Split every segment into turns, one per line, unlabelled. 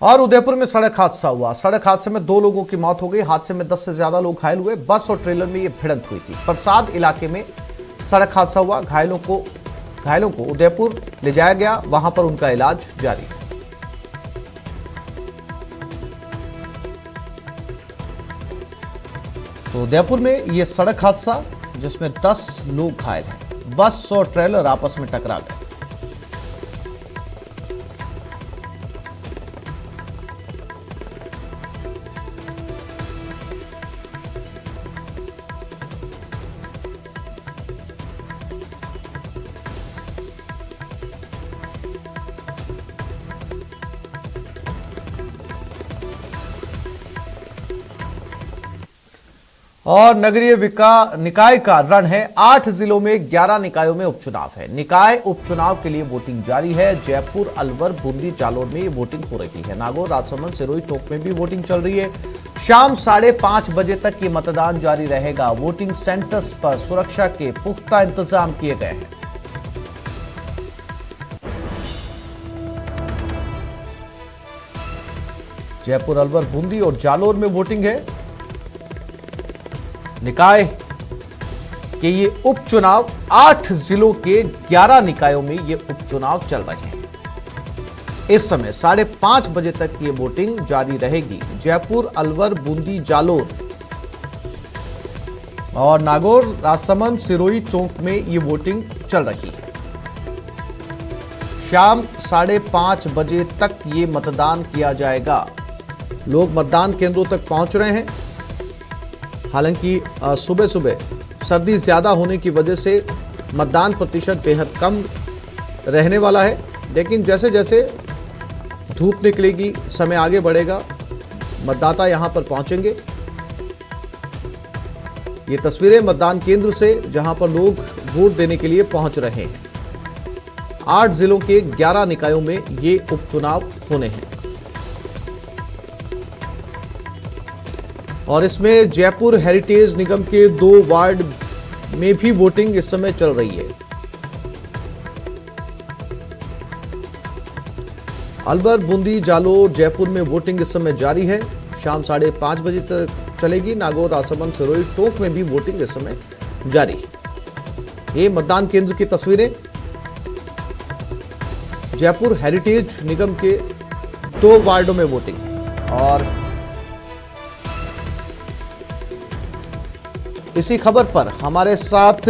और उदयपुर में सड़क हादसा हुआ। सड़क हादसे में 2 लोगों की मौत हो गई। हादसे में 10 से ज्यादा लोग घायल हुए। बस और ट्रेलर में ये भिड़ंत हुई थी। प्रसाद इलाके में सड़क हादसा हुआ। घायलों को उदयपुर ले जाया गया, वहां पर उनका इलाज जारी है। तो उदयपुर में ये सड़क हादसा जिसमें 10 लोग घायल हैं। बस और ट्रेलर आपस में टकरा गए। और नगरीय निकाय का रण है। 8 जिलों में 11 निकायों में उपचुनाव है। निकाय उपचुनाव के लिए वोटिंग जारी है। जयपुर, अलवर, बूंदी, जालोर में ये वोटिंग हो रही है। नागौर, राजसमंद, सिरोही, टोंक में भी वोटिंग चल रही है। शाम 5:30 बजे तक ये मतदान जारी रहेगा। वोटिंग सेंटर्स पर सुरक्षा के पुख्ता इंतजाम किए गए हैं। जयपुर, अलवर, बूंदी और जालोर में वोटिंग है। निकाय के ये उपचुनाव 8 जिलों के 11 निकायों में ये उपचुनाव चल रहे हैं। इस समय 5:30 बजे तक ये वोटिंग जारी रहेगी। जयपुर, अलवर, बूंदी, जालोर और नागौर, राजसमंद, सिरोही, टोंक में ये वोटिंग चल रही है। शाम 5:30 बजे तक ये मतदान किया जाएगा। लोग मतदान केंद्रों तक पहुंच रहे हैं। हालांकि सुबह सुबह सर्दी ज्यादा होने की वजह से मतदान प्रतिशत बेहद कम रहने वाला है, लेकिन जैसे जैसे धूप निकलेगी, समय आगे बढ़ेगा, मतदाता यहां पर पहुंचेंगे। ये तस्वीरें मतदान केंद्र से जहां पर लोग वोट देने के लिए पहुंच रहे हैं। 8 जिलों के 11 निकायों में ये उपचुनाव होने हैं और इसमें जयपुर हेरिटेज निगम के 2 वार्ड में भी वोटिंग इस समय चल रही है। अलवर, बूंदी, जालोर, जयपुर में वोटिंग इस समय जारी है। शाम 5:30 बजे तक चलेगी। नागौर, राजसमंद, सिरोही, टोंक में भी वोटिंग इस समय जारी है। ये मतदान केंद्र की तस्वीरें। जयपुर हेरिटेज निगम के 2 वार्डों में वोटिंग है। और इसी खबर पर हमारे साथ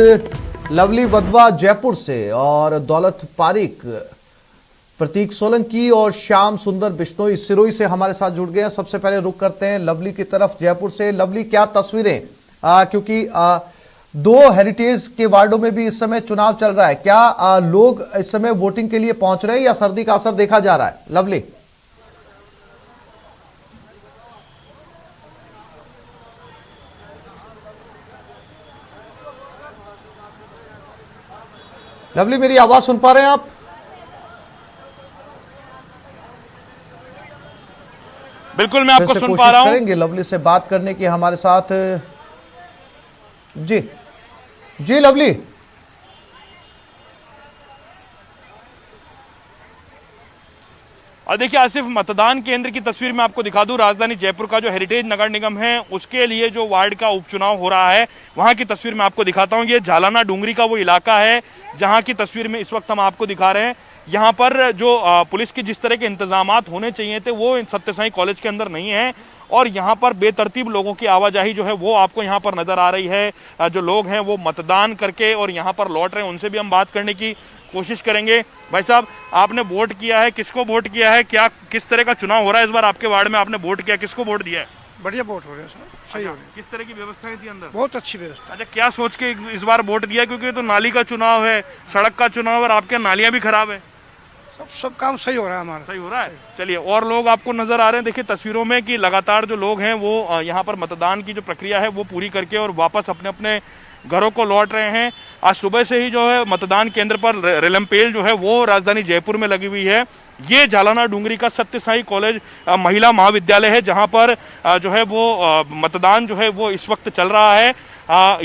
लवली वधवा जयपुर से और दौलत पारिक, प्रतीक सोलंकी और श्याम सुंदर बिश्नोई सिरोही से हमारे साथ जुड़ गए हैं। सबसे पहले रुक करते हैं लवली की तरफ, जयपुर से। लवली, क्या तस्वीरें, क्योंकि 2 हेरिटेज के वार्डों में भी इस समय चुनाव चल रहा है, क्या लोग इस समय वोटिंग के लिए पहुंच रहे हैं या सर्दी का असर देखा जा रहा है? लवली लवली मेरी आवाज सुन पा रहे हैं आप?
बिल्कुल, मैं आपको सुन पा रहा हूं।
करेंगे लवली से बात करने की हमारे साथ। जी जी लवली।
और देखिए आसिफ, मतदान केंद्र की तस्वीर मैं आपको दिखा दूं। राजधानी जयपुर का जो हेरिटेज नगर निगम है उसके लिए जो वार्ड का उपचुनाव हो रहा है वहां की तस्वीर मैं आपको दिखाता हूं। ये झालाना डूंगरी का वो इलाका है जहां की तस्वीर में इस वक्त हम आपको दिखा रहे हैं। यहाँ पर जो पुलिस की जिस तरह के इंतजामात होने चाहिए थे वो सत्य साई कॉलेज के अंदर नहीं है और यहाँ पर बेतरतीब लोगों की आवाजाही जो है वो आपको यहाँ पर नजर आ रही है। जो लोग हैं वो मतदान करके और यहाँ पर लौट रहे हैं, उनसे भी हम बात करने की कोशिश करेंगे। भाई साहब, आपने वोट किया है, किसको वोट किया है, क्या किस तरह का चुनाव हो रहा है इस बार आपके वार्ड में? आपने वोट किया, किसको वोट दिया है?
बढ़िया वोट हो रहा है सर, सही हो रहा है।
किस तरह की व्यवस्थाएं थी अंदर?
बहुत अच्छी व्यवस्था।
अच्छा, क्या सोच के इस बार वोट दिया? क्योंकि तो नाली का चुनाव है, सड़क का चुनाव है और आपके नालियां भी खराब है।
सब काम सही हो रहा है हमारा।
सही हो रहा है। चलिए, और लोग आपको नजर आ रहे हैं देखिए तस्वीरों में कि लगातार जो लोग हैं वो यहाँ पर मतदान की जो प्रक्रिया है वो पूरी करके और वापस अपने अपने घरों को लौट रहे हैं। आज सुबह से ही जो है मतदान केंद्र पर रेलमपेल जो है वो राजधानी जयपुर में लगी हुई है। ये झालाना डूंगरी का सत्य साई कॉलेज महिला महाविद्यालय है जहां पर जो है वो मतदान जो है वो इस वक्त चल रहा है।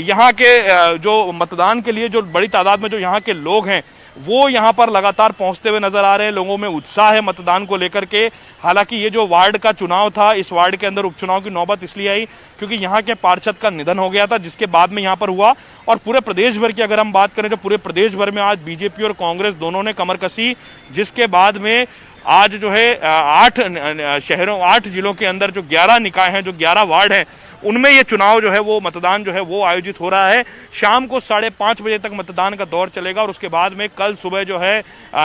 यहाँ के जो मतदान के लिए जो बड़ी तादाद में जो यहाँ के लोग हैं वो यहाँ पर लगातार पहुंचते हुए नजर आ रहे हैं। लोगों में उत्साह है मतदान को लेकर के। हालांकि ये जो वार्ड का चुनाव था, इस वार्ड के अंदर उपचुनाव की नौबत इसलिए आई क्योंकि यहाँ के पार्षद का निधन हो गया था, जिसके बाद में यहाँ पर हुआ। और पूरे प्रदेश भर की अगर हम बात करें तो पूरे प्रदेश भर में आज बीजेपी और कांग्रेस दोनों ने कमर कसी, जिसके बाद में आज जो है 8 जिलों के अंदर जो 11 निकाय हैं, जो 11 वार्ड हैं, उनमें ये चुनाव जो है वो मतदान जो है वो आयोजित हो रहा है। शाम को 5:30 बजे तक मतदान का दौर चलेगा और उसके बाद में कल सुबह जो है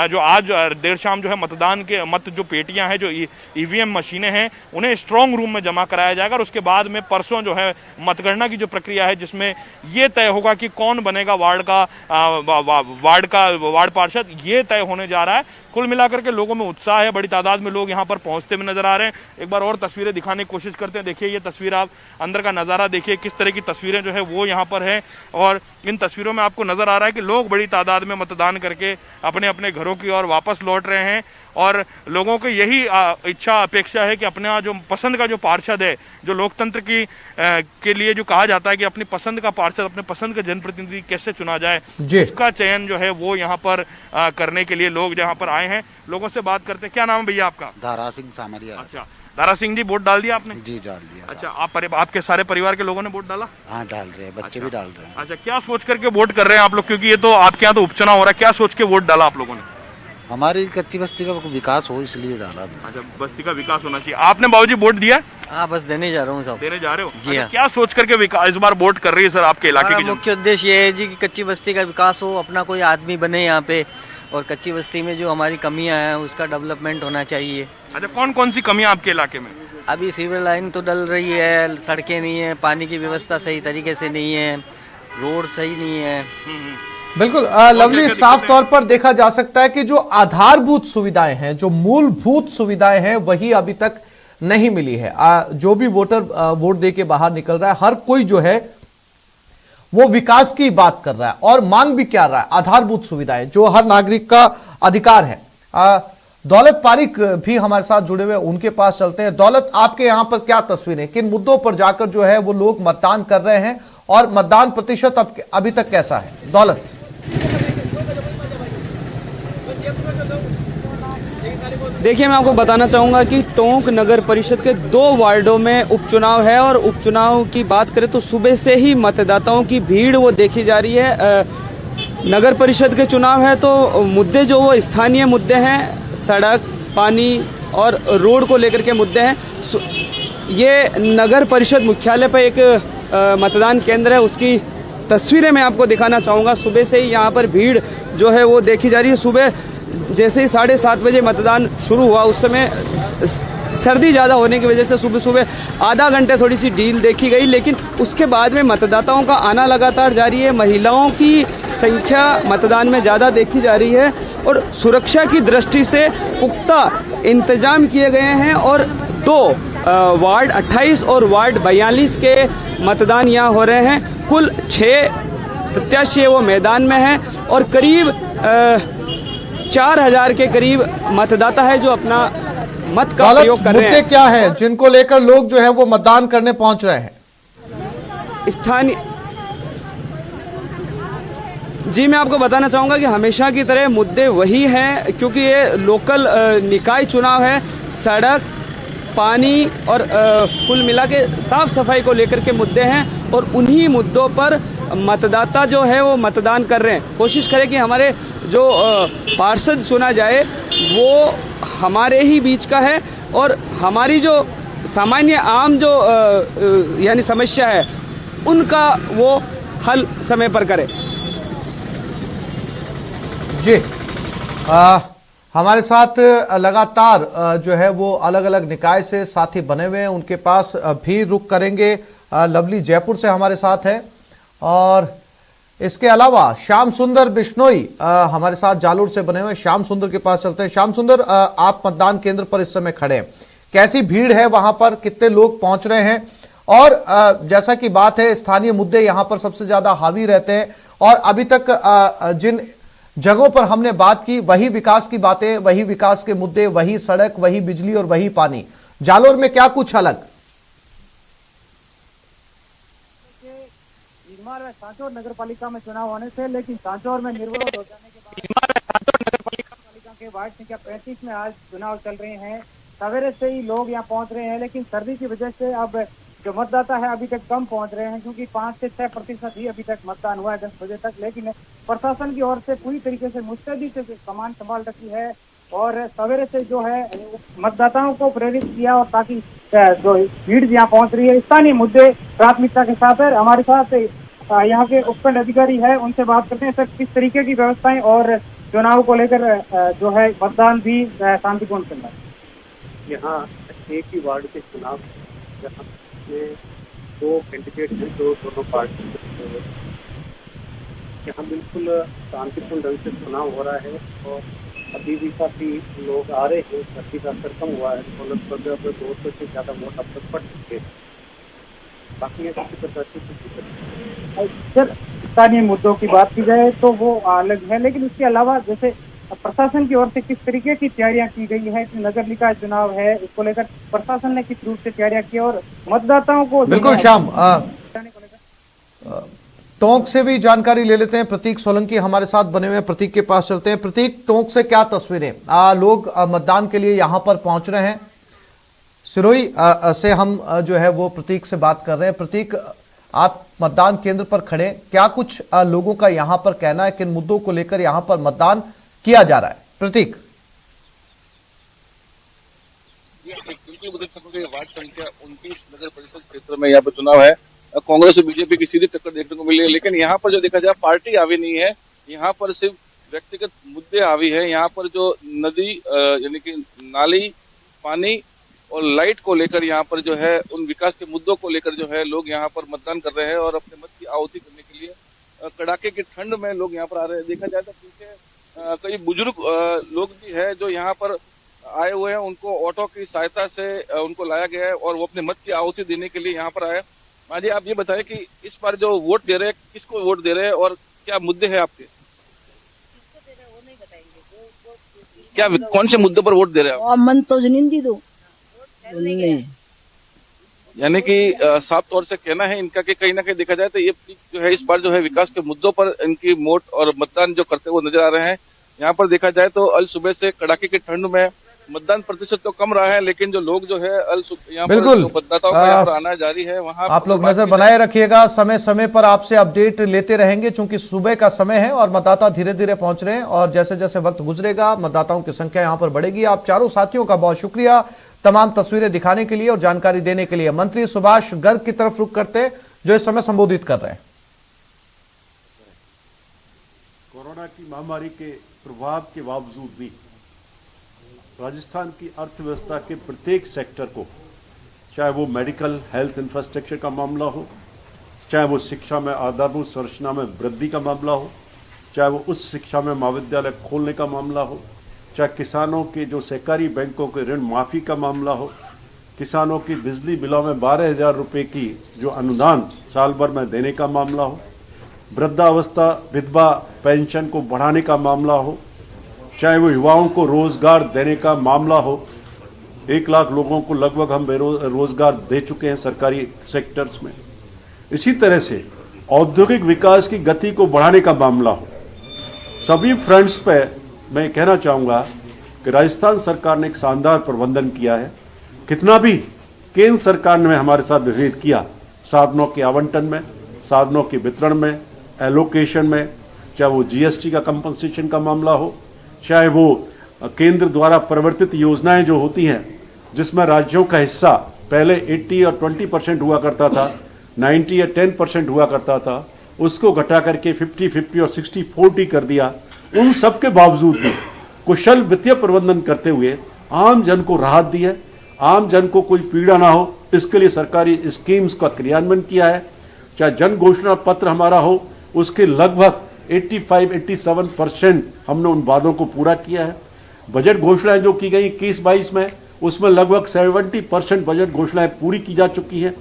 जो आज देर शाम जो है मतदान के मत जो पेटियां हैं, जो ईवीएम मशीनें हैं, उन्हें स्ट्रांग रूम में जमा कराया जाएगा और उसके बाद में परसों जो है मतगणना की जो प्रक्रिया है, जिसमें ये तय होगा कि कौन बनेगा वार्ड पार्षद, ये तय होने जा रहा है। कुल मिलाकर के लोगों में उत्साह है, बड़ी तादाद में लोग यहाँ पर पहुंचते हुए नजर आ रहे हैं। एक बार और तस्वीरें दिखाने की कोशिश करते हैं। देखिए ये तस्वीर, आप अंदर का नज़ारा देखिए, किस तरह की तस्वीरें जो है वो यहाँ पर है। और इन तस्वीरों में आपको नजर आ रहा है कि लोग बड़ी तादाद में मतदान करके अपने अपने घरों की ओर वापस लौट रहे हैं और लोगों की यही इच्छा अपेक्षा है कि अपना जो पसंद का जो पार्षद है, जो लोकतंत्र के लिए जो कहा जाता है कि अपनी पसंद का पार्षद, अपने पसंद का जनप्रतिनिधि कैसे चुना जाए, उसका चयन जो है वो यहाँ पर करने के लिए लोग यहाँ पर आए हैं। लोगों से बात करते हैं। क्या नाम है भैया आपका?
दारा सिंह सामरिया।
अच्छा, दारा सिंह जी, वोट डाल दिया आपने?
जी डाल दिया।
अच्छा, आपके सारे परिवार के लोगों ने वोट डाला?
हाँ डाल रहे हैं, बच्चे भी डाल रहे हैं।
अच्छा, क्या सोच करके वोट कर रहे हैं आप लोग, क्योंकि ये तो आपके यहाँ तो उपचुनाव हो रहा है, क्या सोच के वोट डाला आप लोगों ने?
हमारी कच्ची बस्ती का विकास हो इसलिए डाला।
अच्छा, बस्ती का विकास होना चाहिए। आपने बाबूजी वोट दिया?
हाँ, बस देने जा रहा हूँ साहब।
देने जा रहे हो?
जी हाँ।
क्या सोच करके विकास इस बार वोट कर रही है सर आपके इलाके की?
मुख्य उद्देश्य ये है जी कि कच्ची बस्ती का विकास हो, अपना कोई आदमी बने यहाँ पे, और कच्ची बस्ती में जो हमारी कमियां हैं उसका डेवलपमेंट होना चाहिए।
अच्छा, कौन कौन सी कमियां आपके इलाके में?
अभी सीवर लाइन तो डल रही है, सड़कें नहीं है, पानी की व्यवस्था सही तरीके से नहीं है, रोड सही नहीं है।
बिल्कुल लवली, साफ तौर पर देखा जा सकता है कि जो आधारभूत सुविधाएं हैं, जो मूलभूत सुविधाएं हैं, वही अभी तक नहीं मिली है। जो भी वोटर वोट दे के बाहर निकल रहा है, हर कोई जो है वो विकास की बात कर रहा है और मांग भी क्या रहा है, आधारभूत सुविधाएं जो हर नागरिक का अधिकार है। दौलत पारिक भी हमारे साथ जुड़े हुए, उनके पास चलते हैं। दौलत, आपके यहां पर क्या तस्वीरें, किन मुद्दों पर जाकर जो है वो लोग मतदान कर रहे हैं और मतदान प्रतिशत अभी तक कैसा है? दौलत,
देखिए, मैं आपको बताना चाहूंगा कि टोंक नगर परिषद के 2 वार्डों में उपचुनाव है और उपचुनाव की बात करें तो सुबह से ही मतदाताओं की भीड़ वो देखी जा रही है। नगर परिषद के चुनाव है तो मुद्दे जो वो स्थानीय मुद्दे हैं, सड़क, पानी और रोड को लेकर के मुद्दे हैं। ये नगर परिषद मुख्यालय पर एक मतदान केंद्र है, उसकी तस्वीरें मैं आपको दिखाना चाहूंगा। सुबह से ही यहाँ पर भीड़ जो है वो देखी जा रही है। सुबह जैसे ही 7:30 बजे मतदान शुरू हुआ, उस समय सर्दी ज़्यादा होने की वजह से सुबह सुबह आधा घंटे थोड़ी सी ढील देखी गई, लेकिन उसके बाद में मतदाताओं का आना लगातार जारी है। महिलाओं की संख्या मतदान में ज़्यादा देखी जा रही है और सुरक्षा की दृष्टि से पुख्ता इंतजाम किए गए हैं और 2 वार्ड 28 और वार्ड 42 के मतदान यहाँ हो रहे हैं। कुल 6 प्रत्याशी वो मैदान में हैं और करीब 4000 के करीब मतदाता है जो अपना मत का प्रयोग कर रहे हैं।
मुद्दे क्या है जिनको लेकर लोग जो है वो मतदान करने पहुंच रहे हैं?
स्थानीय, जी मैं आपको बताना चाहूंगा कि हमेशा की तरह मुद्दे वही हैं, क्योंकि ये लोकल निकाय चुनाव है। सड़क, पानी और कुल मिला के साफ सफाई को लेकर के मुद्दे हैं और उन्हीं मुद्दों पर मतदाता जो है वो मतदान कर रहे हैं। कोशिश करें कि हमारे जो पार्षद चुना जाए वो हमारे ही बीच का है और हमारी जो सामान्य आम जो यानी समस्या है उनका वो हल समय पर करे।
जी, हमारे साथ लगातार जो है वो अलग अलग निकाय से साथी बने हुए हैं, उनके पास भी रुख करेंगे। लवली जयपुर से हमारे साथ है और इसके अलावा श्याम सुंदर बिश्नोई हमारे साथ जालोर से बने हुए। श्याम सुंदर के पास चलते हैं। श्याम सुंदर, आप मतदान केंद्र पर इस समय खड़े हैं, कैसी भीड़ है वहां पर, कितने लोग पहुंच रहे हैं? और जैसा कि बात है, स्थानीय मुद्दे यहां पर सबसे ज्यादा हावी रहते हैं और अभी तक जिन जगहों पर हमने बात की वही विकास की बातें, वही विकास के मुद्दे, वही सड़क, वही बिजली और वही पानी। जालोर में क्या कुछ अलग?
सांचौर नगर पालिका में चुनाव होने से, लेकिन सांचौर में निर्विरोध हो जाने के बाद के वार्ड संख्या 35 में आज चुनाव चल रहे हैं। सवेरे से ही लोग यहाँ पहुंच रहे हैं, लेकिन सर्दी की वजह से अब जो मतदाता है अभी तक कम पहुंच रहे हैं, क्योंकि 5 से 6% ही अभी तक मतदान हुआ है 10 बजे तक। लेकिन प्रशासन की ओर से पूरी तरीके से मुस्तैदी से सामान संभाल रखी है और सवेरे से जो है मतदाताओं को प्रेरित किया, और ताकि जो भीड़ यहाँ पहुंच रही है स्थानीय मुद्दे प्राथमिकता के साथ है। हमारे साथ यहाँ के उपखंड अधिकारी है, उनसे बात करते हैं सर किस तरीके की व्यवस्थाएं और चुनाव को लेकर जो है मतदान भी शांतिपूर्ण चल रहा है।
यहाँ एक ही वार्ड के चुनाव जहाँ में 2 कैंडिडेट हैं जो दोनों पार्टी यहाँ बिल्कुल शांतिपूर्ण ढंग से चुनाव हो रहा है और अभी भी काफी लोग आ रहे हैं। सर्दी का असर कम हुआ है तो लगभग 200 से ज्यादा वोट अब तक पड़ चुके हैं। बाकी ये किसी प्रकार की
सर स्थानीय मुद्दों की बात की जाए तो वो अलग है, लेकिन उसके अलावा जैसे प्रशासन की ओर से किस तरीके की तैयारियां की गई है कि नगर निकाय चुनाव है, इसको लेकर प्रशासन ने किस रूप से तैयारियां की और मतदाताओं को
बिल्कुल श्याम, टोंक से भी जानकारी ले लेते हैं। प्रतीक सोलंकी हमारे साथ बने हुए हैं, प्रतीक के पास चलते हैं। प्रतीक, टोंक से क्या तस्वीरें, लोग मतदान के लिए यहां पर पहुंच रहे हैं। सिरोही से हम जो है वो प्रतीक से बात कर रहे हैं। प्रतीक, आप मतदान केंद्र पर खड़े, क्या कुछ लोगों का यहां पर कहना है, किन मुद्दों को लेकर यहां पर मतदान किया जा रहा है? प्रतीक।
बिल्कुल वार्ड संख्या 29 नगर परिषद क्षेत्र में यहाँ पर चुनाव है। कांग्रेस और बीजेपी की सीधी टक्कर देखने को मिली है, लेकिन यहाँ पर जो देखा जाए पार्टी हावी नहीं है, यहाँ पर सिर्फ व्यक्तिगत मुद्दे हावी है। यहाँ पर जो नदी यानी कि नाली, पानी और लाइट को लेकर यहाँ पर जो है उन विकास के मुद्दों को लेकर जो है लोग यहाँ पर मतदान कर रहे हैं और अपने मत की आहुति करने के लिए कड़ाके की ठंड में लोग यहाँ पर आ रहे हैं। देखा जाए तो पीछे कई बुजुर्ग लोग भी है जो यहाँ पर आए हुए हैं, उनको ऑटो की सहायता से उनको लाया गया है और वो अपने मत की आहुति देने के लिए यहाँ पर आए। हाँ जी, आप ये बताएं कि इस बार जो वोट दे रहे हैं, किसको वोट दे रहे हैं और क्या मुद्दे हैं आपके? क्या कौन से मुद्दे पर वोट दे रहे हैं आप?
मन तो नहीं दो नहीं,
यानी कि साफ तौर से कहना है इनका कि कहीं ना कहीं देखा जाए तो ये जो है इस बार जो है विकास के मुद्दों पर इनकी वोट और मतदान जो करते हुए नजर आ रहे हैं। यहाँ पर देखा जाए तो अल सुबह से कड़ाके की ठंड में मतदान प्रतिशत तो कम रहा है, लेकिन जो लोग जो है यहाँ पर मतदाताओं का यहाँ पर आना जारी है। वहाँ
आप लोग नजर बनाए रखिएगा, समय समय पर आपसे अपडेट लेते रहेंगे, चूंकि सुबह का समय है और मतदाता धीरे धीरे पहुंच रहे हैं और जैसे जैसे वक्त गुजरेगा मतदाताओं की संख्या यहाँ पर बढ़ेगी। आप चारों साथियों का बहुत शुक्रिया तमाम तस्वीरें दिखाने के लिए और जानकारी देने के लिए। मंत्री सुभाष गर्ग की तरफ रुख करते जो इस समय संबोधित कर रहे हैं।
कोरोना की महामारी के प्रभाव के बावजूद भी राजस्थान की अर्थव्यवस्था के प्रत्येक सेक्टर को, चाहे वो मेडिकल हेल्थ इंफ्रास्ट्रक्चर का मामला हो, चाहे वो शिक्षा में आधारभूत संरचना में वृद्धि का मामला हो, चाहे वो उच्च शिक्षा में महाविद्यालय खोलने का मामला हो, चाहे किसानों के जो सहकारी बैंकों के ऋण माफी का मामला हो, किसानों की बिजली बिलों में 12,000 रुपये की जो अनुदान साल भर में देने का मामला हो, वृद्धावस्था विधवा पेंशन को बढ़ाने का मामला हो, चाहे वो युवाओं को रोजगार देने का मामला हो। 1 लाख लोगों को लगभग हम रोजगार दे चुके हैं सरकारी सेक्टर्स में। इसी तरह से औद्योगिक विकास की गति को बढ़ाने का मामला हो। सभी फ्रंट्स पे मैं कहना चाहूँगा कि राजस्थान सरकार ने एक शानदार प्रबंधन किया है। कितना भी केंद्र सरकार ने हमारे साथ विभेद किया, साधनों के आवंटन में, साधनों के वितरण में, एलोकेशन में, चाहे वो जीएसटी का कंपनसेशन का मामला हो, चाहे वो केंद्र द्वारा प्रवर्तित योजनाएं जो होती हैं जिसमें राज्यों का हिस्सा पहले 80 और 20% हुआ करता था, 90 या 10% हुआ करता था, उसको घटा करके 50-50 और 60-40 कर दिया। उन सब के बावजूद भी कुशल वित्तीय प्रबंधन करते हुए आम जन को राहत दी है, आम जन को कोई पीड़ा ना हो, इसके लिए सरकारी स्कीम्स का क्रियान्वयन किया है। चाहे जन घोषणा पत्र हमारा हो, उसके लगभग 85-87% हमने उन वादों को पूरा किया है। बजट घोषणाएं जो की गई 21-22 में, उसमें लगभग 70% बजट घोषणाएं पूरी की जा चुकी हैं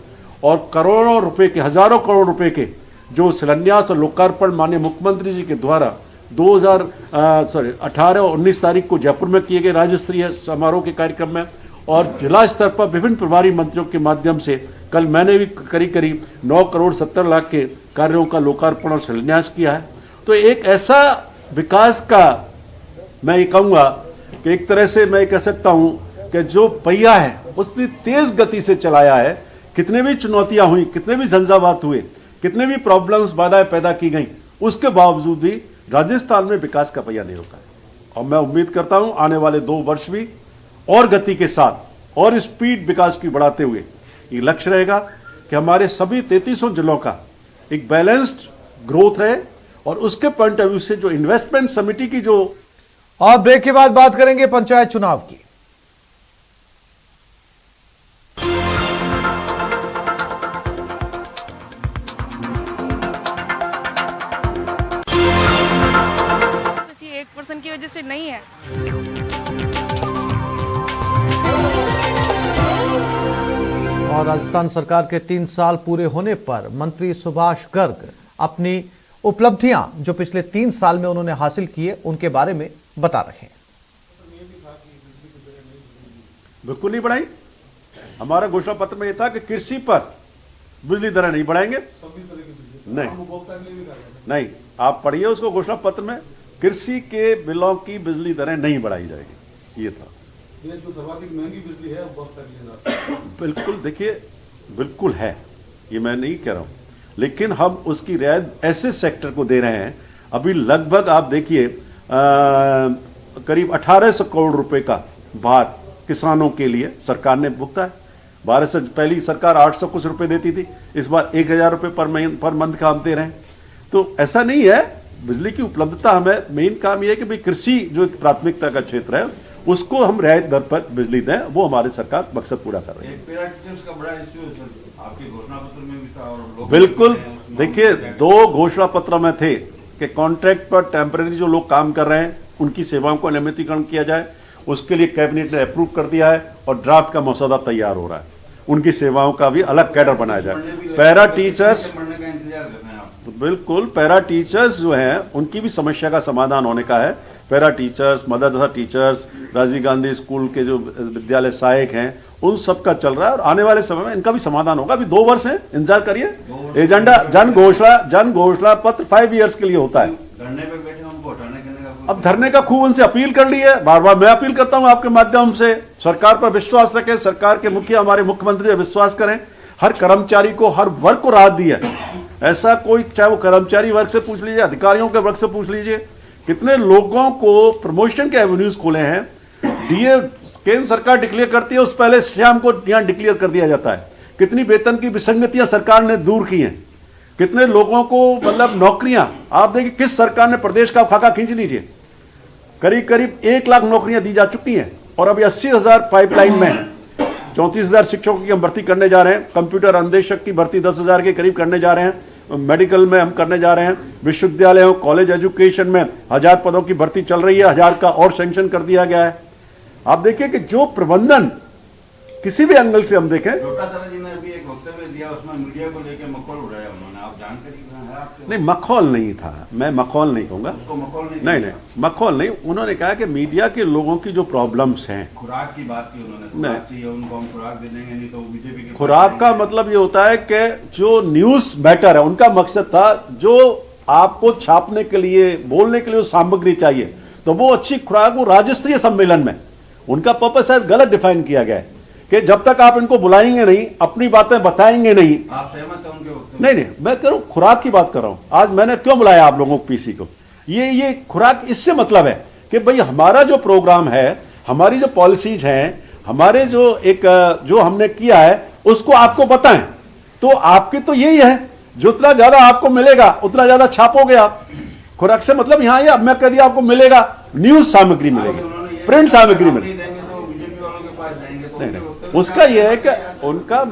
और करोड़ों रुपए के, हजारों करोड़ रुपए के जो शिलान्यास और लोकार्पण माननीय मुख्यमंत्री जी के द्वारा 18 और 19 तारीख को जयपुर में किए गए राज्य स्तरीय समारोह के कार्यक्रम में और जिला स्तर पर विभिन्न प्रभारी मंत्रियों के माध्यम से कल मैंने भी करीब 9 करोड़ 70 लाख के कार्यों का लोकार्पण और शिलान्यास किया है। तो एक ऐसा विकास का मैं ये कहूँगा कि एक तरह से मैं कह सकता हूं कि जो पहिया है उसने तेज गति से चलाया है। कितने भी चुनौतियां हुई, कितने भी झंझावात हुए, कितने भी प्रॉब्लम्स बाधाएं पैदा की गई, उसके बावजूद भी राजस्थान में विकास का पहिया नहीं रुका है। और मैं उम्मीद करता हूं आने वाले 2 वर्ष भी और गति के साथ और स्पीड विकास की बढ़ाते हुए ये लक्ष्य रहेगा कि हमारे सभी 3300 जिलों का एक बैलेंस्ड ग्रोथ रहे। और उसके पॉइंट ऑफ व्यू से जो इन्वेस्टमेंट समिति की जो
और ब्रेक के बाद बात करेंगे पंचायत चुनाव की।
एक पर्सन की वजह से नहीं है।
और राजस्थान सरकार के 3 साल पूरे होने पर मंत्री सुभाष गर्ग अपनी उपलब्धियां जो पिछले 3 साल में उन्होंने हासिल की है उनके बारे में बता रहे हैं।
बिल्कुल नहीं बढ़ाई। हमारा घोषणा पत्र में यह था कि कृषि पर बिजली दरें नहीं बढ़ाएंगे। नहीं, आप पढ़िए उसको घोषणा पत्र में, कृषि के बिलों की बिजली दरें नहीं बढ़ाई जाएगी, ये था।
देश में सर्वाधिक महंगी बिजली है
बिल्कुल, देखिए बिल्कुल है, ये मैं नहीं कह रहा हूं, लेकिन हम उसकी रियायत ऐसे सेक्टर को दे रहे हैं। अभी लगभग आप देखिए करीब 1800 करोड़ रुपए का भार किसानों के लिए सरकार ने भुगता है। 12 से पहली सरकार 800 कुछ रुपए देती थी, इस बार 1000 रुपए पर मंथ का हम दे रहे हैं। तो ऐसा नहीं है, बिजली की उपलब्धता हमें मेन काम यह है कि भाई कृषि जो एक प्राथमिकता का क्षेत्र है उसको हम रियायत दर पर बिजली दें, वो हमारी सरकार मकसद पूरा कर रही है। बिल्कुल, देखिए 2 घोषणा पत्र में थे कि कॉन्ट्रैक्ट पर टेम्परेरी जो लोग काम कर रहे हैं उनकी सेवाओं को नियमितीकरण किया जाए, उसके लिए कैबिनेट ने अप्रूव कर दिया है और ड्राफ्ट का मसौदा तैयार हो रहा है। उनकी सेवाओं का भी अलग कैडर बनाया जाए। पैरा टीचर्स, बिल्कुल पैरा टीचर्स जो हैं उनकी भी समस्या का समाधान होने का है। पैरा टीचर्स, मदरसा टीचर्स, राजीव गांधी स्कूल के जो विद्यालय सहायक हैं उन सब का चल रहा है और आने वाले समय में इनका भी समाधान होगा। अभी 2 वर्ष है, इंतजार करिए। एजेंडा जन घोषणा पत्र 5 इयर्स के लिए होता है। अब धरने का खूब उनसे अपील कर ली है, बार बार मैं अपील करता हूं आपके माध्यम से, सरकार पर विश्वास रखें, सरकार के मुखिया हमारे मुख्यमंत्री पर विश्वास करें। हर कर्मचारी को, हर वर्ग को राहत दी है। ऐसा कोई, चाहे वो कर्मचारी वर्ग से पूछ लीजिए, अधिकारियों के वर्ग से पूछ लीजिए, कितने लोगों को प्रमोशन के एवेन्यूज खोले हैं। डीए केंद्र सरकार डिक्लेयर करती है, उस पहले शाम को यहां डिक्लेयर कर दिया जाता है। कितनी वेतन की विसंगतियां सरकार ने दूर की हैं, कितने लोगों को मतलब नौकरियां, आप देखिए किस सरकार ने प्रदेश का खाका खींच लीजिए, करीब करीब 1 लाख नौकरियां दी जा चुकी हैं और अभी 80,000 पाइपलाइन में है। 34,000 शिक्षकों की हम भर्ती करने जा रहे हैं, कंप्यूटर अन्वेषक की भर्ती 10,000 के करीब करने जा रहे हैं, मेडिकल में हम करने जा रहे हैं, विश्वविद्यालयों कॉलेज एजुकेशन में 1000 पदों की भर्ती चल रही है, 1000 का और सैंक्शन कर दिया गया है। आप देखिए कि जो प्रबंधन किसी भी एंगल से हम देखें,
जी ने अभी एक वक्तव्य दिया, उसमें मीडिया को लेकर मखौल उड़ाया उन्होंने, आप जानकारी है आपके?
नहीं, मखौल नहीं था, मैं मखौल नहीं कहूंगा, नहीं, मखौल नहीं। उन्होंने कहा कि मीडिया के लोगों की जो प्रॉब्लम्स हैं, खुराक की बात की उन्होंने, नहीं उनको हम खुराक दे देंगे, नहीं तो बीजेपी की खुराक का मतलब ये होता है कि जो न्यूज मैटर है, उनका मकसद था जो आपको छापने के लिए, बोलने के लिए सामग्री चाहिए, तो वो अच्छी खुराक वो राज्य स्तरीय सम्मेलन में, उनका पर्पस शायद गलत डिफाइन किया गया है कि जब तक आप इनको बुलाएंगे नहीं, अपनी बातें बताएंगे नहीं।
आप सहमत हैं उनके वक्त?
नहीं, मैं कह रहा हूं खुराक की बात कर रहा हूं। आज मैंने क्यों बुलाया आप लोगों को पीसी को, ये खुराक इससे मतलब है कि भाई हमारा जो प्रोग्राम है, हमारी जो पॉलिसीज हैं, हमारे जो हमने किया है उसको आपको बताएं। तो आपकी तो यही है, जितना ज्यादा आपको मिलेगा उतना ज्यादा छापोगे आप। खुराक से मतलब यहाँ अब मैं कह दिया आपको मिलेगा न्यूज सामग्री मिलेगी, प्रिंट सामग्री मिलेगी, नहीं, उसका यह है कि उनका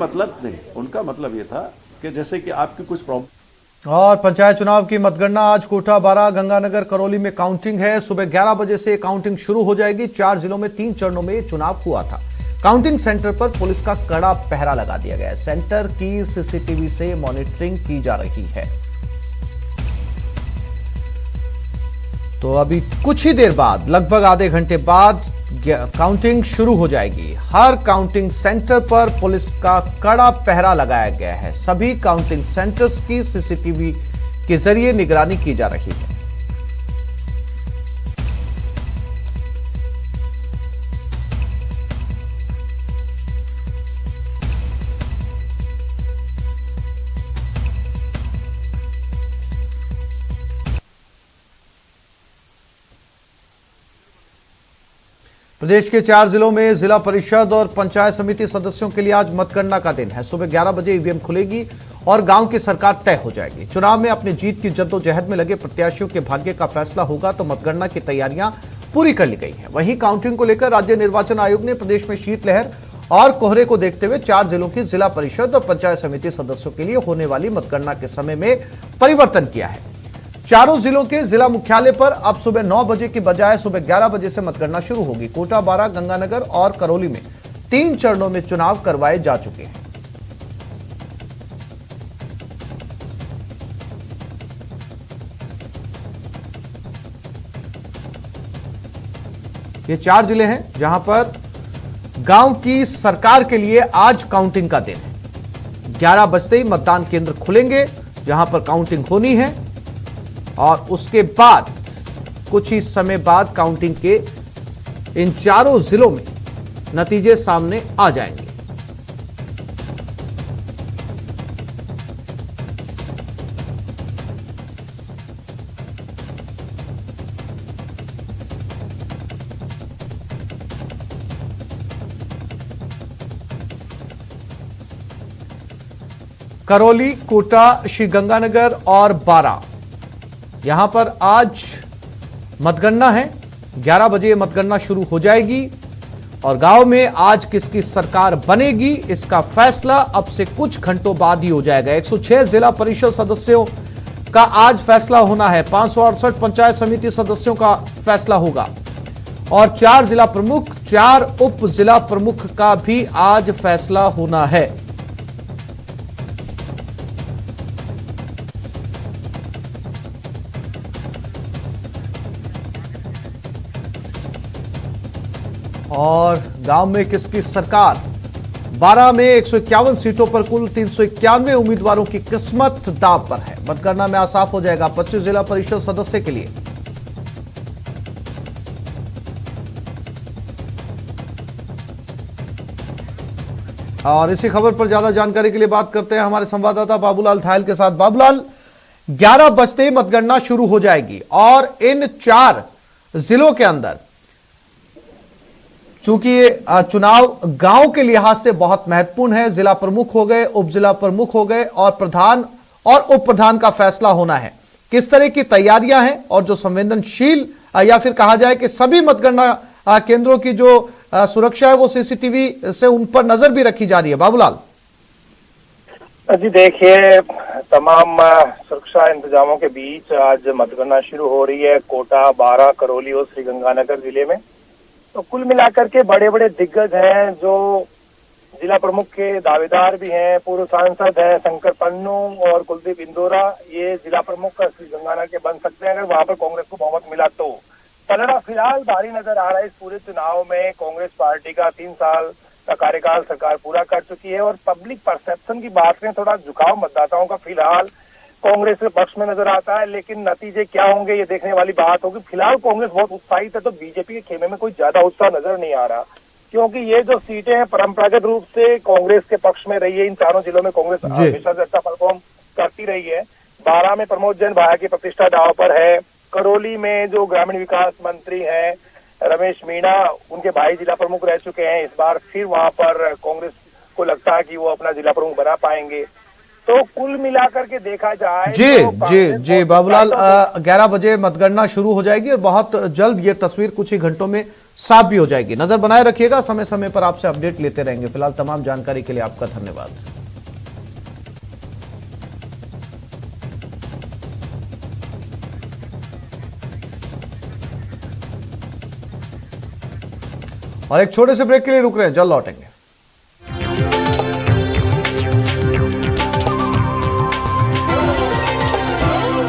मतलब ये था कि जैसे कि आपकी कुछ प्रॉब्लम।
और पंचायत चुनाव की मतगणना आज कोटा, बारां, गंगानगर, करौली में काउंटिंग है। सुबह 11 बजे से काउंटिंग शुरू हो जाएगी। 4 जिलों में 3 चरणों में चुनाव हुआ था। काउंटिंग सेंटर पर पुलिस का कड़ा पहरा लगा दिया गया है। सेंटर की सीसीटीवी से मॉनिटरिंग की जा रही है। तो अभी कुछ ही देर बाद, लगभग आधे घंटे बाद काउंटिंग शुरू हो जाएगी। हर काउंटिंग सेंटर पर पुलिस का कड़ा पहरा लगाया गया है। सभी काउंटिंग सेंटर्स की सीसीटीवी के जरिए निगरानी की जा रही है। प्रदेश के 4 जिलों में जिला परिषद और पंचायत समिति सदस्यों के लिए आज मतगणना का दिन है। सुबह 11 बजे ईवीएम खुलेगी और गांव की सरकार तय हो जाएगी। चुनाव में अपनी जीत की जद्दोजहद में लगे प्रत्याशियों के भाग्य का फैसला होगा तो मतगणना की तैयारियां पूरी कर ली गई हैं। वहीं काउंटिंग को लेकर राज्य निर्वाचन आयोग ने प्रदेश में शीतलहर और कोहरे को देखते हुए 4 जिलों की जिला परिषद और पंचायत समिति सदस्यों के लिए होने वाली मतगणना के समय में परिवर्तन किया है। चारों जिलों के जिला मुख्यालय पर अब सुबह 9 बजे की बजाय सुबह 11 बजे से मतगणना शुरू होगी। कोटा, बारां, गंगानगर और करौली में 3 चरणों में चुनाव करवाए जा चुके हैं। ये 4 जिले हैं जहां पर गांव की सरकार के लिए आज काउंटिंग का दिन है। 11 बजते ही मतदान केंद्र खुलेंगे जहां पर काउंटिंग होनी है और उसके बाद कुछ ही समय बाद काउंटिंग के इन चारों जिलों में नतीजे सामने आ जाएंगे। करौली, कोटा, श्रीगंगानगर और बारां यहां पर आज मतगणना है। 11 बजे मतगणना शुरू हो जाएगी और गांव में आज किसकी सरकार बनेगी इसका फैसला अब से कुछ घंटों बाद ही हो जाएगा। 106 जिला परिषद सदस्यों का आज फैसला होना है। 568 पंचायत समिति सदस्यों का फैसला होगा और 4 जिला प्रमुख, 4 उप जिला प्रमुख का भी आज फैसला होना है। और गांव में किसकी सरकार, बारां में 151 सीटों पर कुल 391 उम्मीदवारों की किस्मत दांव पर है। मतगणना में आज साफ हो जाएगा 25 जिला परिषद सदस्य के लिए। और इसी खबर पर ज्यादा जानकारी के लिए बात करते हैं हमारे संवाददाता बाबूलाल थायल के साथ। बाबूलाल, 11 बजते मतगणना शुरू हो जाएगी और इन 4 जिलों के अंदर चूंकि ये चुनाव गांव के लिहाज से बहुत महत्वपूर्ण है, जिला प्रमुख हो गए, उप जिला प्रमुख हो गए और प्रधान और उप प्रधान का फैसला होना है। किस तरह की तैयारियां हैं और जो संवेदनशील या फिर कहा जाए कि सभी मतगणना केंद्रों की जो सुरक्षा है वो सीसीटीवी से उन पर नजर भी रखी जा रही है। बाबूलाल
जी देखिए, तमाम सुरक्षा इंतजामों के बीच आज मतगणना शुरू हो रही है कोटा, बारां, करौली और श्रीगंगानगर जिले में। तो कुल मिलाकर के बड़े बड़े दिग्गज हैं जो जिला प्रमुख के दावेदार भी हैं। पूर्व सांसद हैं शंकर पन्नू और कुलदीप इंदौरा, ये जिला प्रमुख श्रीगंगानगर के बन सकते हैं अगर वहां पर कांग्रेस को बहुमत मिला तो। पलड़ा फिलहाल भारी नजर आ रहा है इस पूरे चुनाव में। कांग्रेस पार्टी का 3 साल का कार्यकाल सरकार पूरा कर चुकी है और पब्लिक परसेप्शन की बात में थोड़ा झुकाव मतदाताओं का फिलहाल कांग्रेस के पक्ष में नजर आता है, लेकिन नतीजे क्या होंगे ये देखने वाली बात होगी। फिलहाल कांग्रेस बहुत उत्साहित है तो बीजेपी के खेमे में कोई ज्यादा उत्साह नजर नहीं आ रहा, क्योंकि ये जो सीटें हैं परंपरागत रूप से कांग्रेस के पक्ष में रही है। इन चारों जिलों में कांग्रेस हमेशा से अच्छा परफॉर्म करती रही है। बारां में प्रमोद जैन भाया की प्रतिष्ठा दांव पर है। करौली में जो ग्रामीण विकास मंत्री हैं रमेश मीणा, उनके भाई जिला प्रमुख रह चुके हैं। इस बार फिर वहां पर कांग्रेस को लगता है कि वो अपना जिला प्रमुख बना पाएंगे। तो कुल मिलाकर के देखा जाए
जी बाबूलाल, 11 बजे मतगणना शुरू हो जाएगी और बहुत जल्द ये तस्वीर कुछ ही घंटों में साफ भी हो जाएगी। नजर बनाए रखिएगा, समय समय पर आपसे अपडेट लेते रहेंगे। फिलहाल तमाम जानकारी के लिए आपका धन्यवाद। और एक छोटे से ब्रेक के लिए रुक रहे हैं, जल्द लौटेंगे।